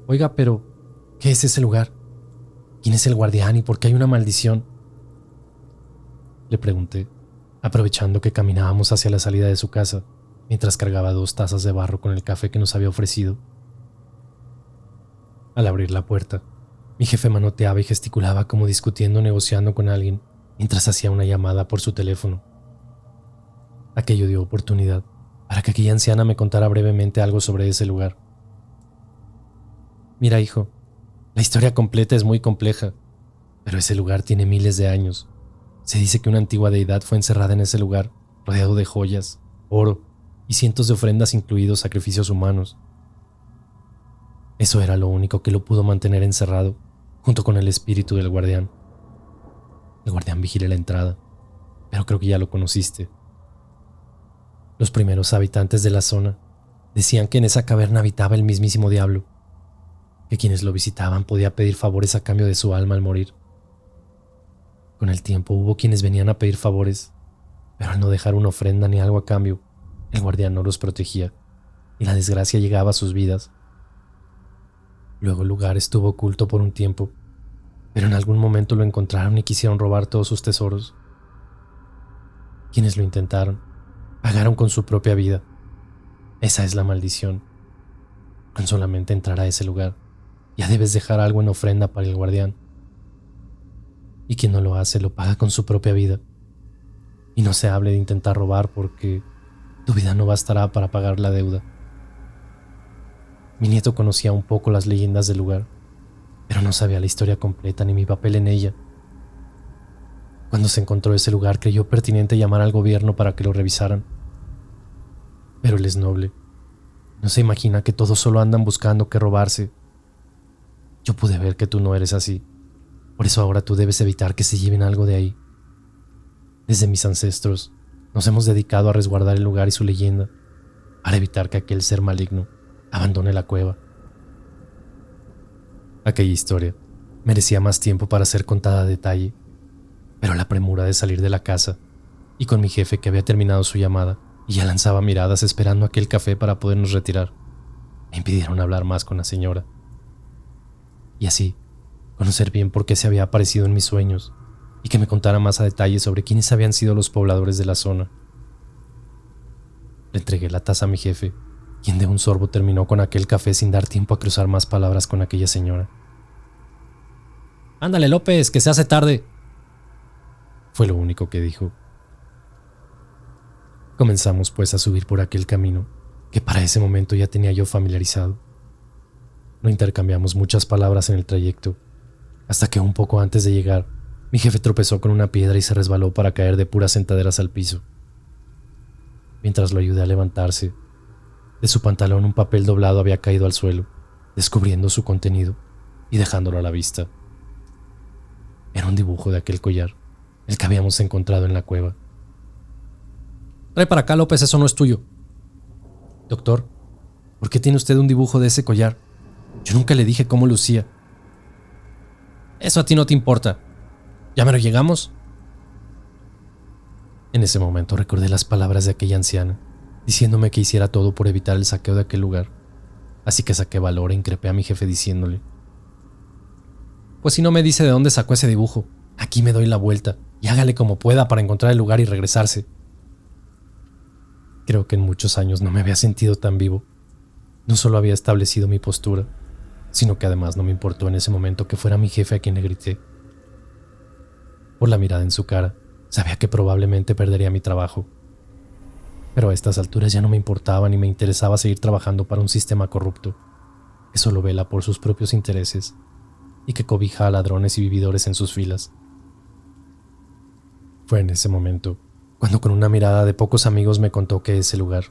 «Oiga, pero, ¿qué es ese lugar? ¿Quién es el guardián y por qué hay una maldición?», le pregunté, aprovechando que caminábamos hacia la salida de su casa, mientras cargaba 2 tazas de barro con el café que nos había ofrecido. Al abrir la puerta, mi jefe manoteaba y gesticulaba como discutiendo o negociando con alguien mientras hacía una llamada por su teléfono. Aquello dio oportunidad para que aquella anciana me contara brevemente algo sobre ese lugar. Mira, hijo, la historia completa es muy compleja, pero ese lugar tiene miles de años. Se dice que una antigua deidad fue encerrada en ese lugar, rodeado de joyas, oro y cientos de ofrendas, incluidos sacrificios humanos. Eso era lo único que lo pudo mantener encerrado, junto con el espíritu del guardián. El guardián vigila la entrada, pero creo que ya lo conociste. Los primeros habitantes de la zona decían que en esa caverna habitaba el mismísimo diablo, que quienes lo visitaban podía pedir favores a cambio de su alma al morir. Con el tiempo hubo quienes venían a pedir favores, pero al no dejar una ofrenda ni algo a cambio, el guardián no los protegía y la desgracia llegaba a sus vidas. Luego el lugar estuvo oculto por un tiempo, pero en algún momento lo encontraron y quisieron robar todos sus tesoros. Quienes lo intentaron pagaron con su propia vida. Esa es la maldición. Con solamente entrar a ese lugar, ya debes dejar algo en ofrenda para el guardián. Y quien no lo hace lo paga con su propia vida. Y no se hable de intentar robar porque tu vida no bastará para pagar la deuda. Mi nieto conocía un poco las leyendas del lugar, pero no sabía la historia completa ni mi papel en ella. Cuando se encontró ese lugar, creyó pertinente llamar al gobierno para que lo revisaran. Pero él es noble. No se imagina que todos solo andan buscando qué robarse. Yo pude ver que tú no eres así. Por eso ahora tú debes evitar que se lleven algo de ahí. Desde mis ancestros, nos hemos dedicado a resguardar el lugar y su leyenda, para evitar que aquel ser maligno abandone la cueva. Aquella historia merecía más tiempo para ser contada a detalle, pero la premura de salir de la casa, y con mi jefe que había terminado su llamada y ya lanzaba miradas esperando aquel café para podernos retirar, me impidieron hablar más con la señora. Y así, conocer bien por qué se había aparecido en mis sueños y que me contara más a detalle sobre quiénes habían sido los pobladores de la zona. Le entregué la taza a mi jefe, quien de un sorbo terminó con aquel café sin dar tiempo a cruzar más palabras con aquella señora. «Ándale, López, que se hace tarde», fue lo único que dijo. Comenzamos pues a subir por aquel camino, que para ese momento ya tenía yo familiarizado. No intercambiamos muchas palabras en el trayecto, hasta que un poco antes de llegar, mi jefe tropezó con una piedra y se resbaló para caer de puras sentaderas al piso. Mientras lo ayudé a levantarse, de su pantalón un papel doblado había caído al suelo, descubriendo su contenido y dejándolo a la vista. Era un dibujo de aquel collar, el que habíamos encontrado en la cueva. «Trae para acá, López, eso no es tuyo». «Doctor, ¿por qué tiene usted un dibujo de ese collar? Yo nunca le dije cómo lucía». «Eso a ti no te importa. ¿Ya me lo llegamos?» En ese momento recordé las palabras de aquella anciana, diciéndome que hiciera todo por evitar el saqueo de aquel lugar. Así que saqué valor e increpé a mi jefe diciéndole: «Pues si no me dice de dónde sacó ese dibujo, aquí me doy la vuelta y hágale como pueda para encontrar el lugar y regresarse». Creo que en muchos años no me había sentido tan vivo. No solo había establecido mi postura, sino que además no me importó en ese momento que fuera mi jefe a quien le grité. Por la mirada en su cara, sabía que probablemente perdería mi trabajo. Pero a estas alturas ya no me importaba ni me interesaba seguir trabajando para un sistema corrupto, que solo vela por sus propios intereses y que cobija a ladrones y vividores en sus filas. Fue en ese momento cuando con una mirada de pocos amigos me contó que ese lugar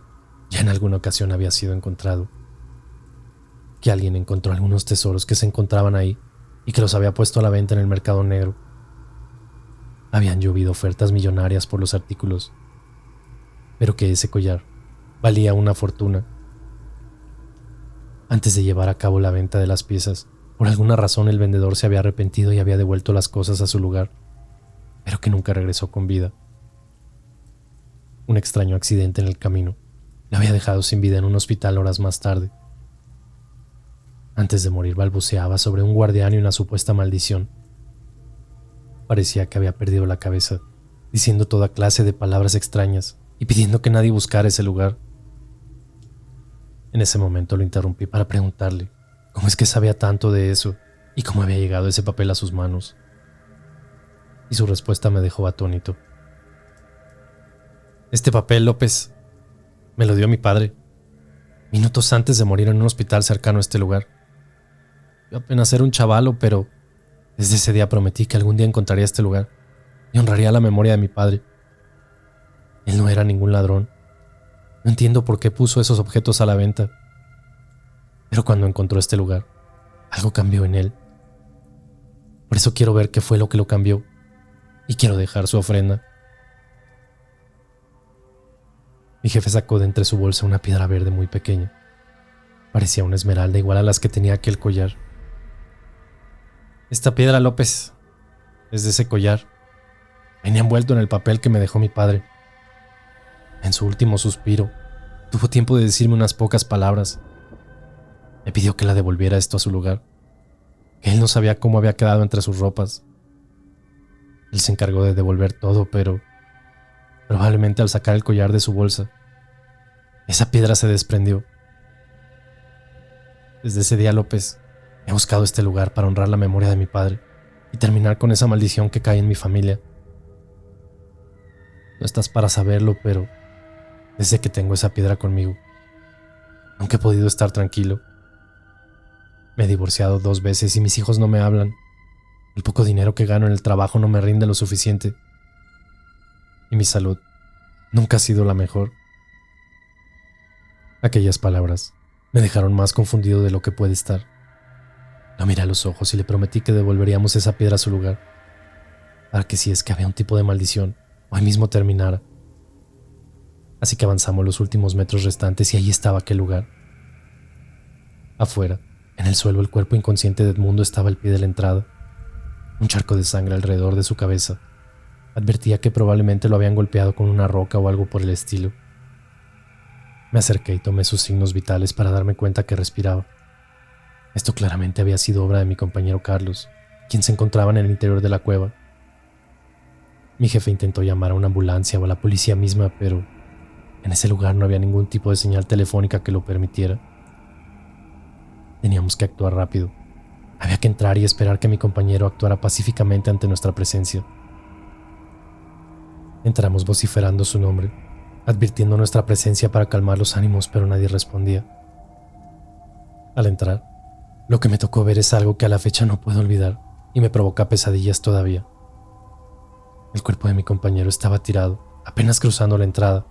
ya en alguna ocasión había sido encontrado, que alguien encontró algunos tesoros que se encontraban ahí y que los había puesto a la venta en el mercado negro. Habían llovido ofertas millonarias por los artículos, pero que ese collar valía una fortuna. Antes de llevar a cabo la venta de las piezas, por alguna razón el vendedor se había arrepentido y había devuelto las cosas a su lugar, pero que nunca regresó con vida. Un extraño accidente en el camino le había dejado sin vida en un hospital horas más tarde. Antes de morir balbuceaba sobre un guardián y una supuesta maldición. Parecía que había perdido la cabeza, diciendo toda clase de palabras extrañas y pidiendo que nadie buscara ese lugar. En ese momento lo interrumpí para preguntarle cómo es que sabía tanto de eso y cómo había llegado ese papel a sus manos. Y su respuesta me dejó atónito. «Este papel, López, me lo dio mi padre, minutos antes de morir en un hospital cercano a este lugar. Yo apenas era un chavalo, pero desde ese día prometí que algún día encontraría este lugar y honraría la memoria de mi padre. Él no era ningún ladrón. No entiendo por qué puso esos objetos a la venta. Pero cuando encontró este lugar, algo cambió en él. Por eso quiero ver qué fue lo que lo cambió y quiero dejar su ofrenda. Mi jefe sacó de entre su bolsa una piedra verde muy pequeña. Parecía una esmeralda igual a las que tenía aquel collar. Esta piedra, López, es de ese collar. Venía envuelto en el papel que me dejó mi padre. En su último suspiro, tuvo tiempo de decirme unas pocas palabras. Me pidió que la devolviera esto a su lugar, que él no sabía cómo había quedado entre sus ropas. Él se encargó de devolver todo, pero probablemente al sacar el collar de su bolsa, esa piedra se desprendió. Desde ese día, López, he buscado este lugar para honrar la memoria de mi padre y terminar con esa maldición que cae en mi familia. No estás para saberlo, pero desde que tengo esa piedra conmigo, nunca he podido estar tranquilo. Me he divorciado 2 veces y mis hijos no me hablan. El poco dinero que gano en el trabajo no me rinde lo suficiente. Y mi salud nunca ha sido la mejor. Aquellas palabras me dejaron más confundido de lo que puede estar. Lo miré a los ojos y le prometí que devolveríamos esa piedra a su lugar, para que si es que había un tipo de maldición, hoy mismo terminara. Así que avanzamos los últimos metros restantes y ahí estaba aquel lugar. Afuera, en el suelo, el cuerpo inconsciente de Edmundo estaba al pie de la entrada. Un charco de sangre alrededor de su cabeza. Advertía que probablemente lo habían golpeado con una roca o algo por el estilo. Me acerqué y tomé sus signos vitales para darme cuenta que respiraba. Esto claramente había sido obra de mi compañero Carlos, quien se encontraba en el interior de la cueva. Mi jefe intentó llamar a una ambulancia o a la policía misma, pero en ese lugar no había ningún tipo de señal telefónica que lo permitiera. Teníamos que actuar rápido. Había que entrar y esperar que mi compañero actuara pacíficamente ante nuestra presencia. Entramos vociferando su nombre, advirtiendo nuestra presencia para calmar los ánimos, pero nadie respondía. Al entrar, lo que me tocó ver es algo que a la fecha no puedo olvidar y me provoca pesadillas todavía. El cuerpo de mi compañero estaba tirado, apenas cruzando la entrada.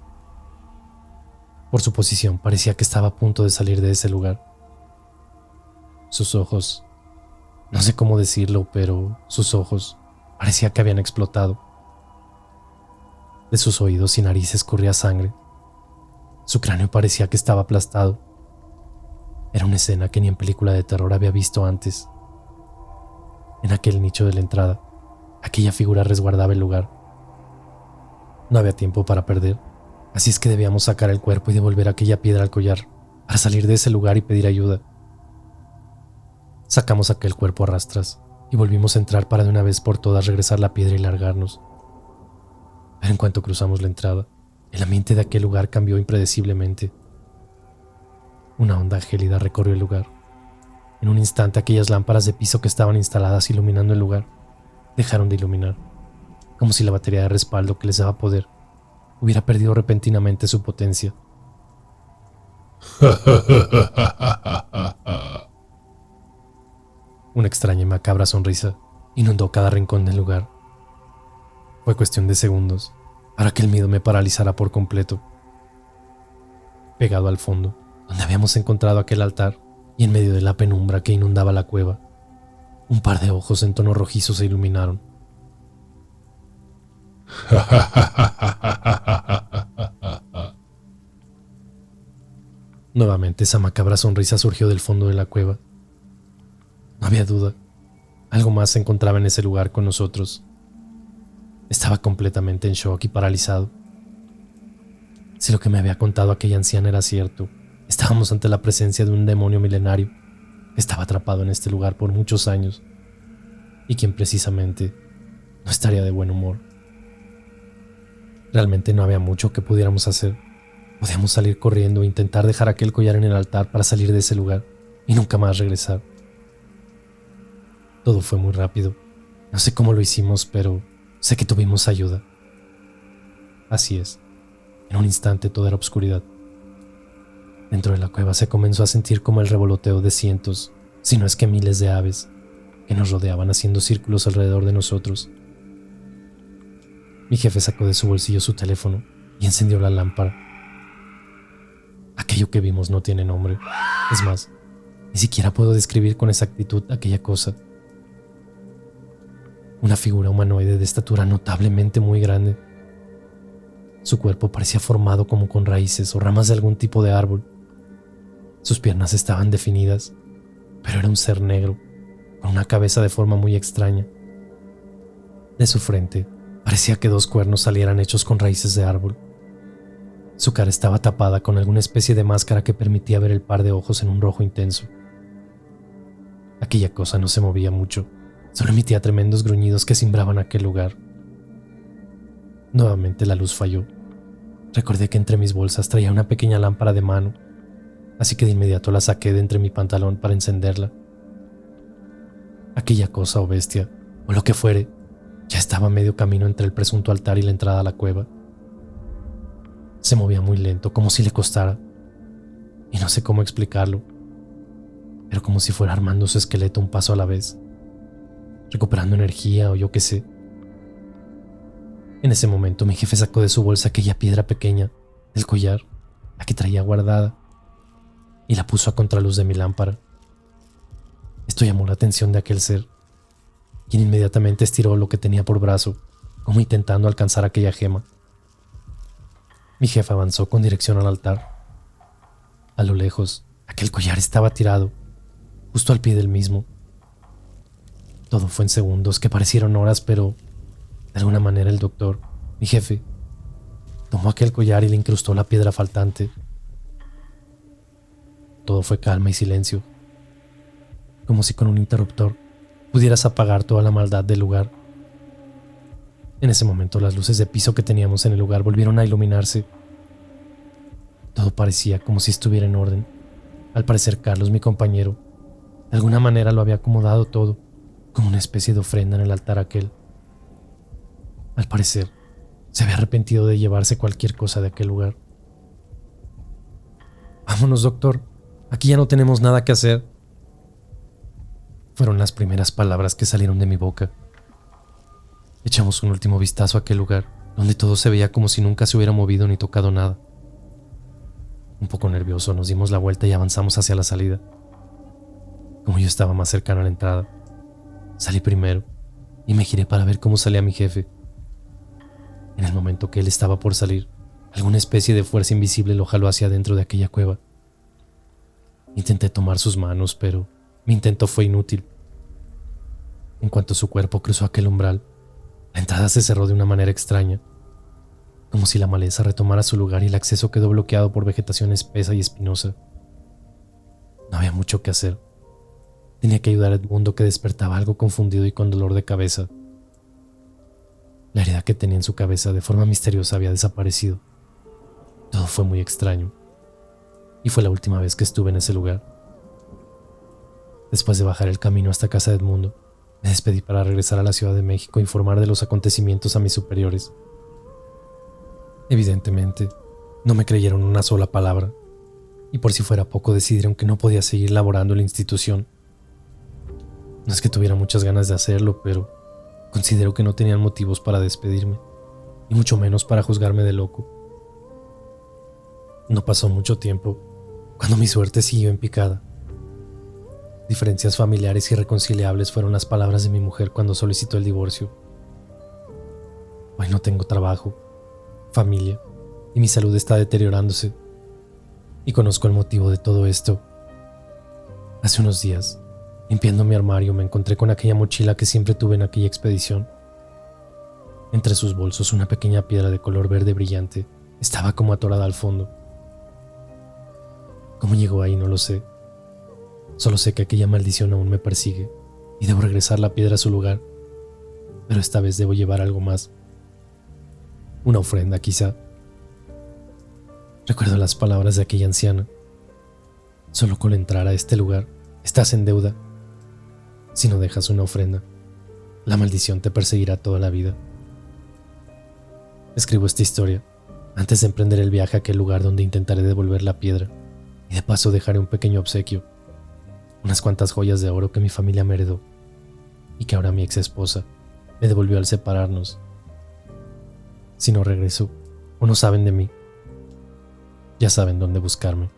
Por su posición, parecía que estaba a punto de salir de ese lugar. Sus ojos, no sé cómo decirlo, pero sus ojos parecía que habían explotado. De sus oídos y nariz escurría sangre. Su cráneo parecía que estaba aplastado. Era una escena que ni en película de terror había visto antes. En aquel nicho de la entrada, aquella figura resguardaba el lugar. No había tiempo para perder, así es que debíamos sacar el cuerpo y devolver aquella piedra al collar para salir de ese lugar y pedir ayuda. Sacamos aquel cuerpo a rastras y volvimos a entrar para de una vez por todas regresar la piedra y largarnos. Pero en cuanto cruzamos la entrada, el ambiente de aquel lugar cambió impredeciblemente. Una onda gélida recorrió el lugar. En un instante aquellas lámparas de piso que estaban instaladas iluminando el lugar dejaron de iluminar, como si la batería de respaldo que les daba poder hubiera perdido repentinamente su potencia. Una extraña y macabra sonrisa inundó cada rincón del lugar. Fue cuestión de segundos para que el miedo me paralizara por completo. Pegado al fondo, donde habíamos encontrado aquel altar, y en medio de la penumbra que inundaba la cueva, un par de ojos en tono rojizo se iluminaron. Nuevamente esa macabra sonrisa surgió del fondo de la cueva. No había duda, algo más se encontraba en ese lugar con nosotros. Estaba completamente en shock y paralizado. Si lo que me había contado aquella anciana era cierto, estábamos ante la presencia de un demonio milenario que estaba atrapado en este lugar por muchos años y quien precisamente no estaría de buen humor. Realmente no había mucho que pudiéramos hacer. Podíamos salir corriendo e intentar dejar aquel collar en el altar para salir de ese lugar y nunca más regresar. Todo fue muy rápido. No sé cómo lo hicimos, pero sé que tuvimos ayuda. Así es. En un instante todo era oscuridad. Dentro de la cueva se comenzó a sentir como el revoloteo de cientos si no es que miles de aves que nos rodeaban haciendo círculos alrededor de nosotros. Mi jefe sacó de su bolsillo su teléfono y encendió la lámpara. Aquello que vimos no tiene nombre. Es más, ni siquiera puedo describir con exactitud aquella cosa. Una figura humanoide de estatura notablemente muy grande. Su cuerpo parecía formado como con raíces o ramas de algún tipo de árbol. Sus piernas estaban definidas, pero era un ser negro, con una cabeza de forma muy extraña. De su frente parecía que 2 cuernos salieran hechos con raíces de árbol. Su cara estaba tapada con alguna especie de máscara que permitía ver el par de ojos en un rojo intenso. Aquella cosa no se movía mucho, solo emitía tremendos gruñidos que cimbraban aquel lugar. Nuevamente la luz falló. Recordé que entre mis bolsas traía una pequeña lámpara de mano, así que de inmediato la saqué de entre mi pantalón para encenderla. Aquella cosa o bestia, o lo que fuere, ya estaba a medio camino entre el presunto altar y la entrada a la cueva. Se movía muy lento, como si le costara, y no sé cómo explicarlo, pero como si fuera armando su esqueleto un paso a la vez, recuperando energía o yo qué sé. En ese momento mi jefe sacó de su bolsa aquella piedra pequeña del collar, la que traía guardada, y la puso a contraluz de mi lámpara. Esto llamó la atención de aquel ser, quien inmediatamente estiró lo que tenía por brazo, como intentando alcanzar aquella gema. Mi jefe avanzó con dirección al altar. A lo lejos, aquel collar estaba tirado, justo al pie del mismo. Todo fue en segundos que parecieron horas, pero de alguna manera el doctor, mi jefe, tomó aquel collar y le incrustó la piedra faltante. Todo fue calma y silencio, como si con un interruptor pudieras apagar toda la maldad del lugar. En ese momento las luces de piso que teníamos en el lugar volvieron a iluminarse. Todo parecía como si estuviera en orden. Al parecer Carlos, mi compañero, de alguna manera lo había acomodado todo, como una especie de ofrenda en el altar aquel. Al parecer, se había arrepentido de llevarse cualquier cosa de aquel lugar. «Vámonos, doctor. Aquí ya no tenemos nada que hacer», fueron las primeras palabras que salieron de mi boca. Echamos un último vistazo a aquel lugar, donde todo se veía como si nunca se hubiera movido ni tocado nada. Un poco nervioso, nos dimos la vuelta y avanzamos hacia la salida. Como yo estaba más cercano a la entrada, salí primero y me giré para ver cómo salía mi jefe. En el momento que él estaba por salir, alguna especie de fuerza invisible lo jaló hacia adentro de aquella cueva. Intenté tomar sus manos, pero mi intento fue inútil. En cuanto su cuerpo cruzó aquel umbral, la entrada se cerró de una manera extraña, como si la maleza retomara su lugar y el acceso quedó bloqueado por vegetación espesa y espinosa. No había mucho que hacer. Tenía que ayudar a Edmundo, que despertaba algo confundido y con dolor de cabeza. La herida que tenía en su cabeza de forma misteriosa había desaparecido. Todo fue muy extraño, y fue la última vez que estuve en ese lugar. Después de bajar el camino hasta casa de Edmundo, me despedí para regresar a la Ciudad de México e informar de los acontecimientos a mis superiores. Evidentemente, no me creyeron una sola palabra, y por si fuera poco decidieron que no podía seguir laborando en la institución. No es que tuviera muchas ganas de hacerlo, pero considero que no tenían motivos para despedirme, y mucho menos para juzgarme de loco. No pasó mucho tiempo cuando mi suerte siguió en picada. Diferencias familiares irreconciliables fueron las palabras de mi mujer cuando solicitó el divorcio. Hoy no tengo trabajo, familia, y mi salud está deteriorándose. Y conozco el motivo de todo esto. Hace unos días, limpiando mi armario, me encontré con aquella mochila que siempre tuve en aquella expedición. Entre sus bolsos, una pequeña piedra de color verde brillante estaba como atorada al fondo. ¿Cómo llegó ahí? No lo sé. Solo sé que aquella maldición aún me persigue y debo regresar la piedra a su lugar, pero esta vez debo llevar algo más. Una ofrenda, quizá. Recuerdo las palabras de aquella anciana. Solo con entrar a este lugar estás en deuda. Si no dejas una ofrenda, la maldición te perseguirá toda la vida. Escribo esta historia antes de emprender el viaje a aquel lugar donde intentaré devolver la piedra y de paso dejaré un pequeño obsequio. unas cuantas joyas de oro que mi familia me heredó y que ahora mi ex esposa me devolvió al separarnos. Si no regreso o no saben de mí, ya saben dónde buscarme.